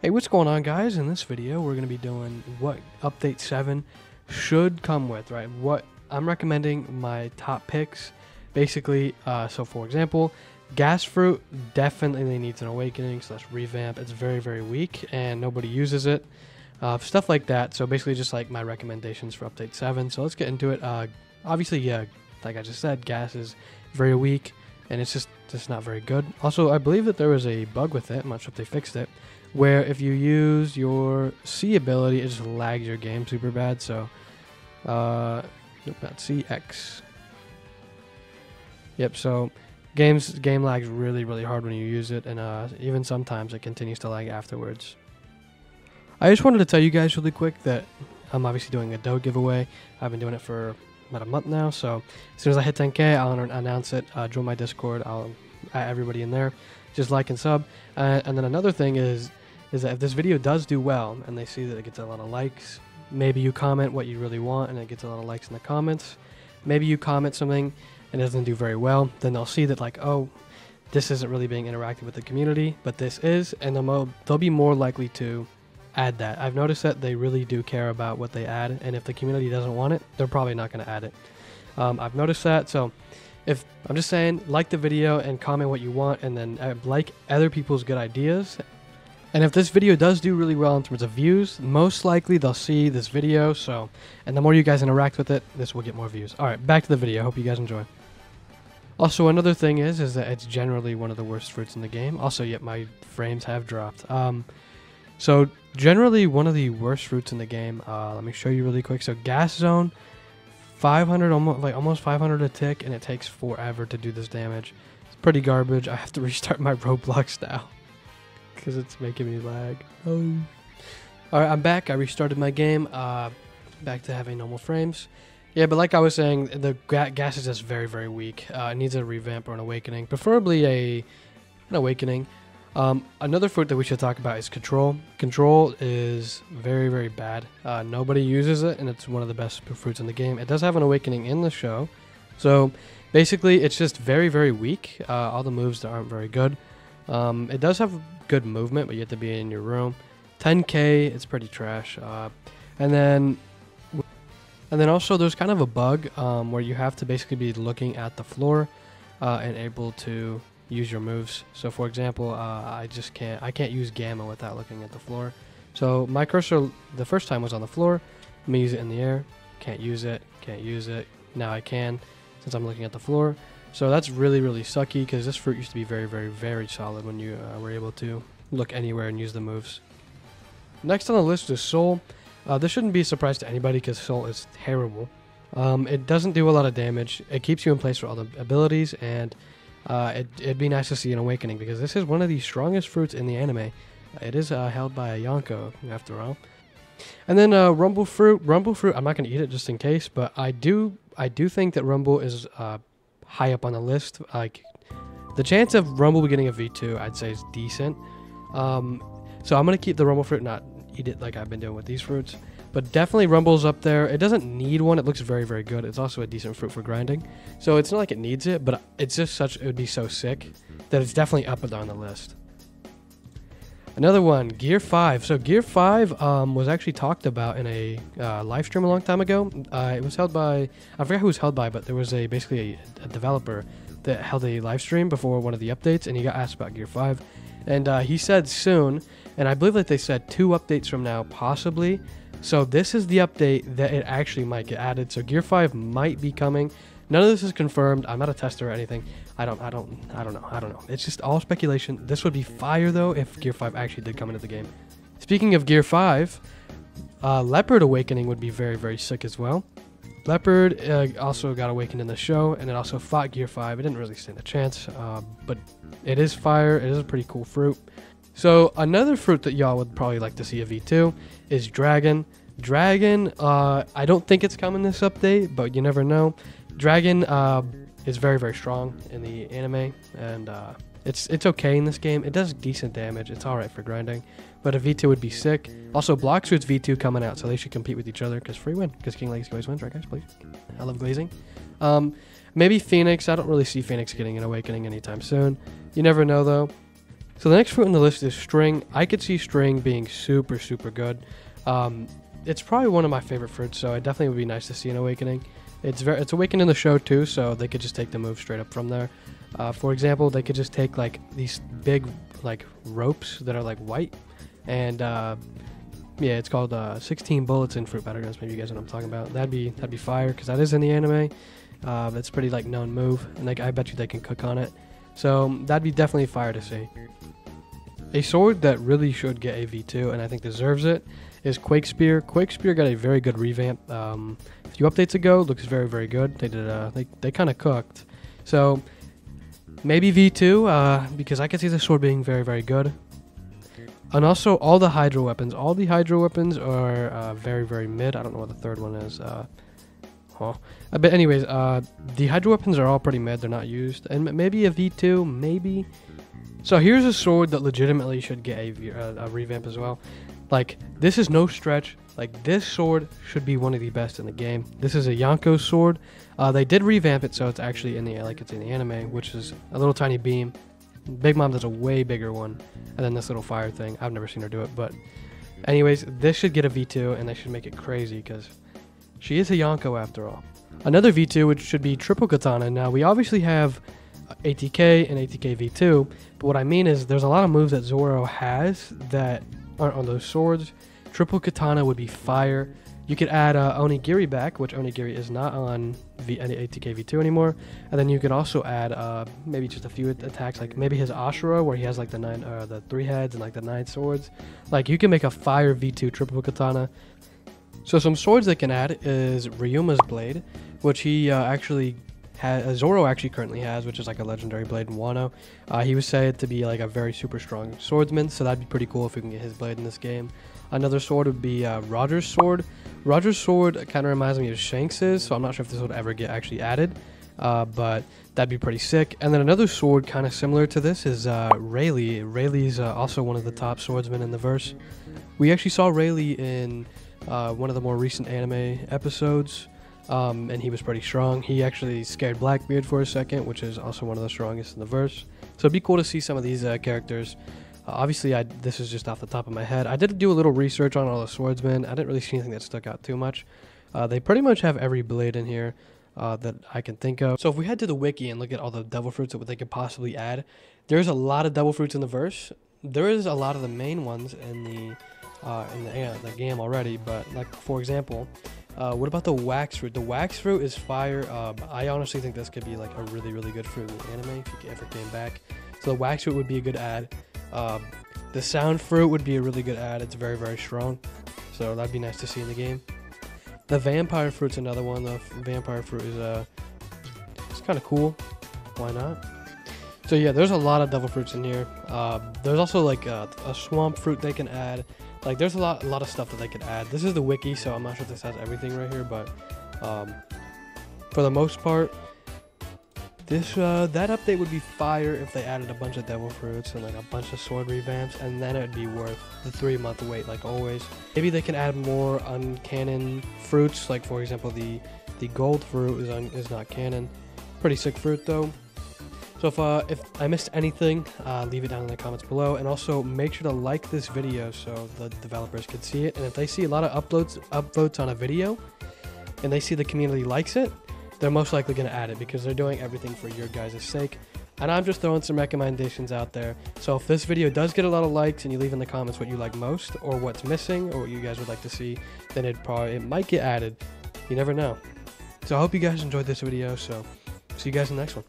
Hey, what's going on, guys? In this video, we're going to be doing what Update 7 should come with, right? What I'm recommending, my top picks, basically. So, for example, Gas Fruit definitely needs an awakening, so let's revamp. It's very, very weak, and nobody uses it. Stuff like that. So, basically, just like my recommendations for Update 7. So, let's get into it. Obviously, yeah, like I just said, Gas is very weak, and it's just not very good. Also, I believe that there was a bug with it. I'm not sure if they fixed it, where if you use your C ability, it just lags your game super bad. So, nope, not CX. Yep, so game lags really, really hard when you use it, and even sometimes it continues to lag afterwards. I just wanted to tell you guys really quick that I'm obviously doing a dough giveaway. I've been doing it for about a month now, so as soon as I hit 10K, I'll announce it. Join my Discord. I'll add everybody in there. Just like and sub. And then another thing is that if this video does do well and they see that it gets a lot of likes, maybe you comment what you really want and it gets a lot of likes in the comments. Maybe you comment something and it doesn't do very well, then they'll see that like, oh, this isn't really being interactive with the community, but this is, and they'll be more likely to add that. I've noticed that they really do care about what they add, and if the community doesn't want it, they're probably not going to add it. I've noticed that, so if I'm just saying, like the video and comment what you want, and then like other people's good ideas. And if this video does do really well in terms of views, most likely they'll see this video. So, and the more you guys interact with it, this will get more views. All right, back to the video. Hope you guys enjoy. Also, another thing is that it's generally one of the worst fruits in the game. Also, yet my frames have dropped. So generally one of the worst fruits in the game. Let me show you really quick. So Gas Zone, 500, almost 500 a tick, and it takes forever to do this damage. It's pretty garbage. I have to restart my Roblox now because it's making me lag. Oh. All right, I'm back. I restarted my game. Back to having normal frames. Yeah, but like I was saying, the gas is just very, very weak. It needs a revamp or an awakening, preferably an awakening. Another fruit that we should talk about is Control. Control is very, very bad. Nobody uses it, and it's one of the best fruits in the game. It does have an awakening in the show. So basically, it's just very, very weak. All the moves aren't very good. It does have good movement, but you have to be in your room. 10K, it's pretty trash. And then also there's kind of a bug where you have to basically be looking at the floor and able to use your moves. So for example, I can't use Gamma without looking at the floor. So my cursor the first time was on the floor. Let me use it in the air. Can't use it. Now I can, since I'm looking at the floor. So that's really, really sucky, because this fruit used to be very, very, very solid when you were able to look anywhere and use the moves. Next on the list is Soul. This shouldn't be a surprise to anybody, because Soul is terrible. It doesn't do a lot of damage. It keeps you in place for all the abilities, and it'd be nice to see an awakening, because this is one of the strongest fruits in the anime. It is held by a Yonko, after all. And then Rumble Fruit. Rumble Fruit, I'm not going to eat it just in case, but I do think that Rumble is high up on the list. Like, the chance of Rumble getting a V2, I'd say, is decent. So I'm going to keep the Rumble Fruit, not eat it like I've been doing with these fruits. But definitely Rumble's up there. It doesn't need one. It looks very, very good. It's also a decent fruit for grinding. So it's not like it needs it, but it's just it would be so sick that it's definitely up there on the list. Another one, Gear 5. So Gear 5 was actually talked about in a live stream a long time ago. It was held by, I forget who it was held by, but there was basically a developer that held a live stream before one of the updates, and he got asked about Gear 5. And he said soon, and I believe that they said 2 updates from now, possibly. So this is the update that it actually might get added. So Gear 5 might be coming. None of this is confirmed. I'm not a tester or anything. I don't know. It's just all speculation. This would be fire though if Gear 5 actually did come into the game. Speaking of Gear 5, Leopard Awakening would be very, very sick as well. Leopard also got awakened in the show, and it also fought Gear 5. It didn't really stand a chance, but it is fire. It is a pretty cool fruit. So another fruit that y'all would probably like to see a V2 is Dragon. Dragon, I don't think it's coming this update, but you never know. Dragon is very, very strong in the anime, and it's okay in this game. It does decent damage. It's alright for grinding, but a V2 would be sick. Also, Blox Fruit's V2 coming out, so they should compete with each other, because free win, because King Legacy always wins, right guys? Please. I love glazing. Maybe Phoenix. I don't really see Phoenix getting an awakening anytime soon. You never know though. So the next fruit on the list is string. I could see string being super, super good. It's probably one of my favorite fruits, so it definitely would be nice to see an awakening. It's awakened in the show too, so they could just take the move straight up from there. For example, they could just take like these big like ropes that are like white, and yeah, it's called 16 bullets in fruit battlegrounds. Maybe you guys know what I'm talking about. That'd be fire, because that is in the anime. It's pretty like known move, and like I bet you they can cook on it. So that'd be definitely fire to see. A sword that really should get a V2, and I think deserves it, is Quake Spear. Quake Spear got a very good revamp. A few updates ago, looks very, very good. They did they kind of cooked. So maybe V2, because I can see the sword being very, very good. And also all the Hydro weapons. All the Hydro weapons are very, very mid. I don't know what the third one is. But anyways, the Hydro weapons are all pretty mid. They're not used. And maybe a V2, maybe. So here's a sword that legitimately should get a revamp as well. Like, this is no stretch. Like, this sword should be one of the best in the game. This is a Yonko sword. They did revamp it, so it's actually in the anime, which is a little tiny beam. Big Mom does a way bigger one, and then this little fire thing. I've never seen her do it, but anyways, this should get a V2, and they should make it crazy, because she is a Yonko after all. Another V2, which should be Triple Katana. Now, we obviously have ATK and ATK V2, but what I mean is there's a lot of moves that Zoro has that aren't on those swords. Triple Katana would be fire. You could add Onigiri back, which Onigiri is not on ATK V2 anymore. And then you could also add maybe just a few attacks, like maybe his Ashura, where he has like the 3 heads and like the 9 swords. Like, you can make a fire V2 Triple Katana. So some swords they can add is Ryuma's blade, which he Zoro actually currently has, which is like a legendary blade in Wano. He was said to be like a very super strong swordsman, so that'd be pretty cool if we can get his blade in this game. Another sword would be Roger's sword. Roger's sword kind of reminds me of Shanks's, so I'm not sure if this would ever get actually added, but that'd be pretty sick. And then another sword kind of similar to this is Rayleigh. Rayleigh's also one of the top swordsmen in the verse. We actually saw Rayleigh in one of the more recent anime episodes. And he was pretty strong. He actually scared Blackbeard for a second, which is also one of the strongest in the verse. So it'd be cool to see some of these characters. Obviously, this is just off the top of my head. I did do a little research on all the swordsmen. I didn't really see anything that stuck out too much. They pretty much have every blade in here that I can think of. So if we head to the wiki and look at all the devil fruits that they could possibly add, there's a lot of devil fruits in the verse. There is a lot of the main ones in the game already, but like, for example, what about the wax fruit? The wax fruit is fire. I honestly think this could be like a really, really good fruit in the anime if it ever came back. So the wax fruit would be a good add. The sound fruit would be a really good add. It's very, very strong. So that'd be nice to see in the game. The vampire fruit's another one. The vampire fruit is it's kind of cool. Why not? So yeah, there's a lot of devil fruits in here. There's also like a swamp fruit they can add. Like, there's a lot of stuff that they could add. This is the wiki, so I'm not sure if this has everything right here, but for the most part, that update would be fire if they added a bunch of devil fruits and like a bunch of sword revamps, and then it'd be worth the 3-month wait, like always. Maybe they can add more uncanon fruits, like for example the gold fruit is not canon. Pretty sick fruit though. So if I missed anything, leave it down in the comments below, and also make sure to like this video so the developers can see it. And if they see a lot of upvotes on a video, and they see the community likes it, they're most likely going to add it, because they're doing everything for your guys' sake. And I'm just throwing some recommendations out there. So if this video does get a lot of likes and you leave in the comments what you like most, or what's missing, or what you guys would like to see, then it might get added. You never know. So I hope you guys enjoyed this video. So see you guys in the next one.